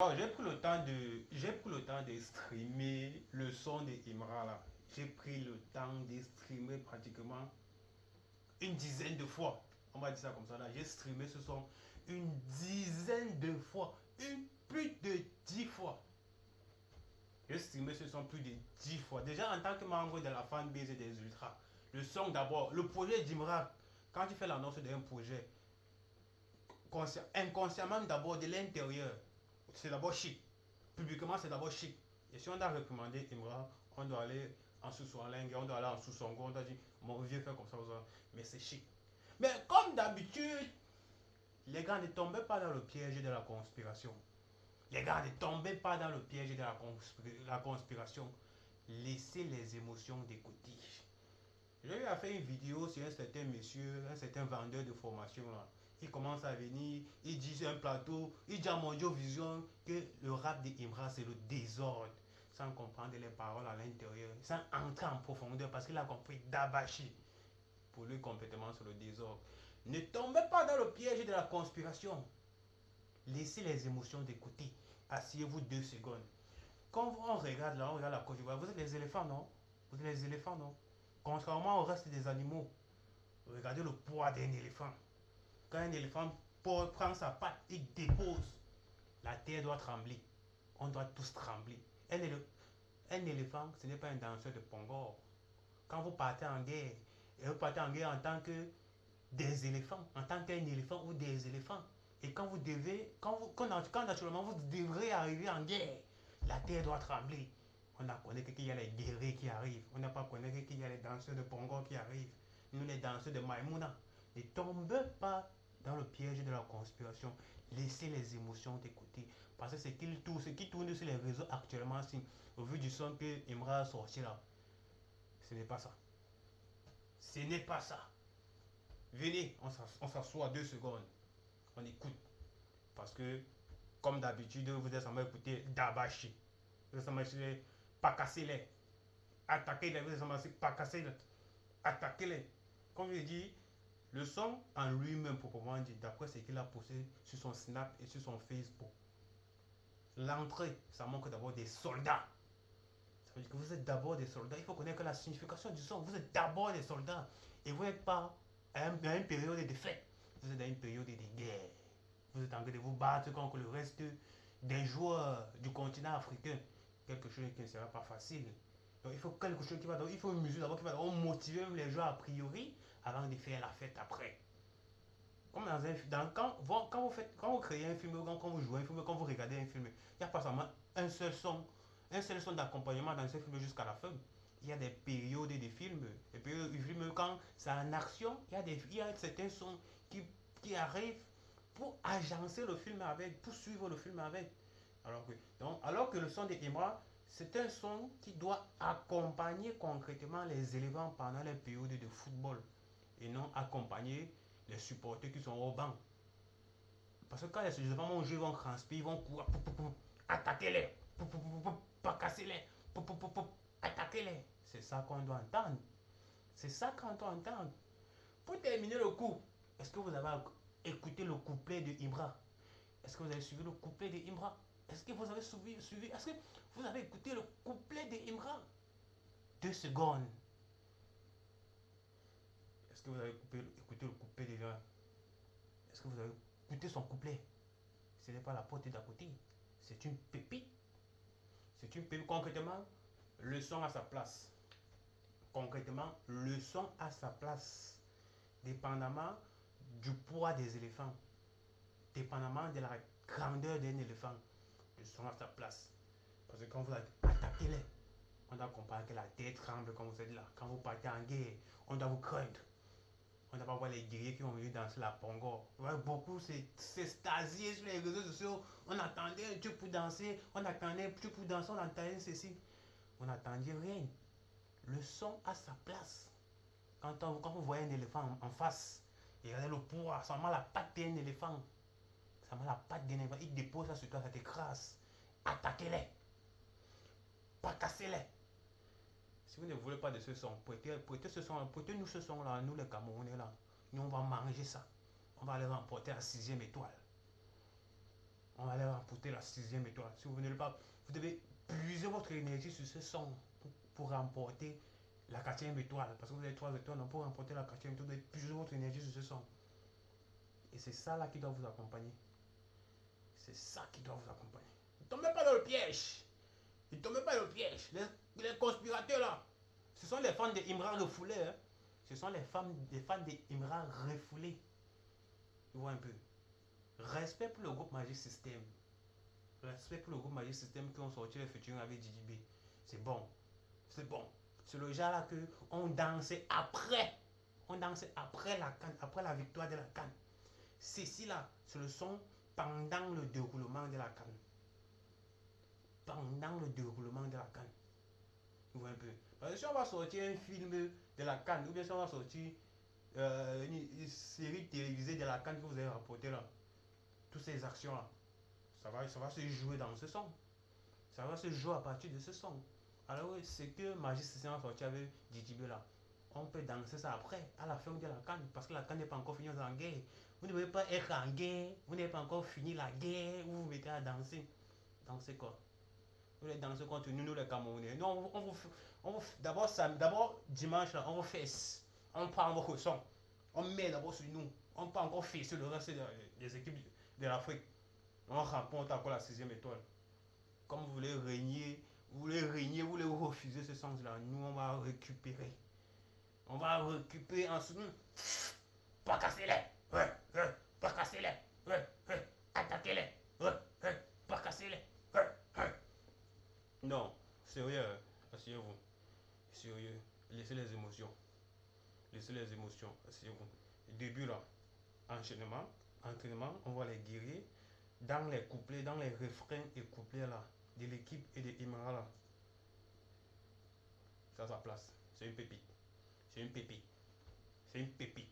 Oh, j'ai pris le temps de streamer le son de Imra là. J'ai pris le temps de streamer pratiquement une dizaine de fois. On va dire ça comme ça là. J'ai streamé ce son une dizaine de fois. Plus de 10 fois. J'ai streamé ce son plus de 10 fois. Déjà en tant que membre de la fanbase des Ultras. Le son d'abord, le projet d'Imra. Quand tu fais l'annonce d'un projet, inconsciemment d'abord de l'intérieur, c'est d'abord chic. Publiquement, c'est d'abord chic. Et si on a recommandé Imra, on doit aller en sous-langue, on doit aller en sous-songo, on doit dire mon vieux fait comme ça, mais c'est chic. Mais comme d'habitude, les gars ne tombaient pas dans le piège de la conspiration. Les gars ne tombaient pas dans le piège de la conspiration. Laissez les émotions de côté. J'ai eu à faire une vidéo sur un certain monsieur, un certain vendeur de formation là. Il commence à venir, il dit sur un plateau, il dit à Mondio Vision que le rap de Imra c'est le désordre, sans comprendre les paroles à l'intérieur, sans entrer en profondeur parce qu'il a compris Dabashi pour lui complètement sur le désordre. Ne tombez pas dans le piège de la conspiration. Laissez les émotions de côté. Asseyez-vous 2 secondes. Quand on regarde là, on regarde la Côte d'Ivoire, vous êtes les éléphants, non? Vous êtes les éléphants, non? Contrairement au reste des animaux, regardez le poids d'un éléphant. Quand un éléphant prend sa patte et dépose, la terre doit trembler. On doit tous trembler. Un éléphant, ce n'est pas un danseur de pongo. Quand vous partez en guerre, et vous partez en guerre en tant que des éléphants, en tant qu'un éléphant ou des éléphants. Et quand vous devez, quand naturellement vous devrez arriver en guerre, la terre doit trembler. On a connu qu'il y a les guerriers qui arrivent. On n'a pas connu qu'il y a les danseurs de pongo qui arrivent. Nous, les danseurs de Maïmouna. Ne tombez pas dans le piège de la conspiration. Laissez les émotions de côté. Parce que ce qui tourne sur les réseaux actuellement, au vu du son que Imra a sorti là, ce n'est pas ça. Ce n'est pas ça. Venez, on s'assoit 2 secondes. On écoute. Parce que, comme d'habitude, vous êtes en train d'écouter Dabashi. Vous êtes en train d'écouter pas casser les. Attaquer les. Vous êtes en train d'écouter pas casser les. Attaquer les. Comme je dis, le son en lui-même, proprement dit, d'après ce qu'il a posté sur son Snap et sur son Facebook, l'entrée, ça manque d'abord des soldats. Ça veut dire que vous êtes d'abord des soldats. Il faut connaître la signification du son. Vous êtes d'abord des soldats. Et vous n'êtes pas à une période de défaite. Vous êtes dans une période de guerre. Vous êtes en train de vous battre contre le reste des joueurs du continent africain. Quelque chose qui ne sera pas facile. Donc il faut quelque chose qui va. Donc il faut une mesure d'abord qui va motiver même les joueurs a priori avant de faire la fête après. Comme quand vous créez un film, quand vous jouez un film, quand vous regardez un film, il n'y a pas seulement un seul son d'accompagnement dans ce film jusqu'à la fin. Il y a des périodes de films. Et puis le film, quand c'est en action, il y a certains sons qui arrivent pour agencer le film avec, pour suivre le film avec. Alors que le son de Imra, c'est un son qui doit accompagner concrètement les éléments pendant les périodes de football et non accompagner les supporters qui sont au banc. Parce que quand les éléphants vont jouer, ils vont transpirer, ils vont courir, attaquer-les, pas casser-les, attaquer-les. C'est ça qu'on doit entendre. C'est ça qu'on doit entendre. Pour terminer le coup, est-ce que vous avez écouté le couplet de Imra? Est-ce que vous avez suivi le couplet de Imra? Est-ce que vous avez suivi? Est-ce que vous avez écouté le couplet de Imra? 2 secondes. Est-ce que vous avez écouté le couplet de Imra? Est-ce que vous avez écouté son couplet? Ce n'est pas la porte d'à côté. C'est une pépite. C'est une pépite. Concrètement, le son à sa place. Concrètement, le son à sa place. Dépendamment du poids des éléphants. Dépendamment de la grandeur d'un éléphant. Le son à sa place. Parce que quand vous attaquez-les, on doit comprendre que la tête tremble quand vous êtes là. Quand vous partez en guerre, on doit vous craindre. On n'a pas voir les guerriers qui ont venu danser la pongo. Beaucoup s'extasier sur les réseaux sociaux. On attendait un truc pour danser. On attendait un truc pour danser. On attendait ceci. On n'attendait rien. Le son a sa place. Quand vous voyez un éléphant en face, et regardez le poids, ça met la patte d'un éléphant. Ça met la patte d'un éléphant. Il dépose ça sur toi, ça t'écrase. Attaquez-les. Pas cassez-les. Si vous ne voulez pas de ce son, prêtez-nous ce son-là, nous les Camerounais là. Nous on va manger ça. On va aller remporter la 6e étoile. On va aller remporter la 6e étoile. Si vous ne pas, vous devez puiser votre énergie sur ce son pour remporter la 4e étoile. Parce que vous avez 3 étoiles, donc pour remporter la 4e étoile, vous devez puiser votre énergie sur ce son. Et c'est ça là qui doit vous accompagner. C'est ça qui doit vous accompagner. Ne tombez pas dans le piège. Ne tombez pas dans le piège. Les conspirateurs là, ce sont les fans d'Imran refoulés. Hein. Ce sont les fans d'Imran refoulés. Vous voyez un peu. Respect pour le groupe Magic System. Respect pour le groupe Magic System qui ont sorti le featuring avec DJB. C'est bon. C'est bon. C'est le genre là que on dansait après. On dansait après la canne, après la victoire de la canne. Ceci là, c'est le son pendant le déroulement de la canne. Pendant le déroulement de la canne. Vous voyez un peu. Parce que si on va sortir un film de la canne, ou bien si on va sortir une série télévisée de la canne que vous avez rapporté là, toutes ces actions là, ça va se jouer dans ce son. Ça va se jouer à partir de ce son. Alors c'est que Magic System a sorti avec DJB là. On peut danser ça après, à la fin de la canne, parce que la canne n'est pas encore finie en guerre. Vous ne devez pas être en guerre, vous n'avez pas encore fini la guerre, vous vous mettez à danser. Danser quoi? Vous allez danser contre nous les Camerounais. Non, d'abord dimanche là, on vous fesse. On prend votre son. On met d'abord sur nous. On peut encore fesser le reste des équipes de l'Afrique. On remporte encore la 6e étoile. Comme vous voulez régner, vous voulez refuser ce sens-là. Nous, on va récupérer. On va récupérer ensuite. Pas casser les. Ouais, ouais, pas casser les. Ouais, ouais, attaquer les. Ouais, ouais, pas casser les. Ouais, ouais. Non, sérieux, asseyez-vous. Sérieux, laissez les émotions. Laissez les émotions, asseyez-vous. Début là, entraînement, on va les guérir dans les couplets, dans les refrains et couplets là, de l'équipe et de Imara là. Ça a sa place. C'est une pépite. C'est une pépite. C'est une pépite.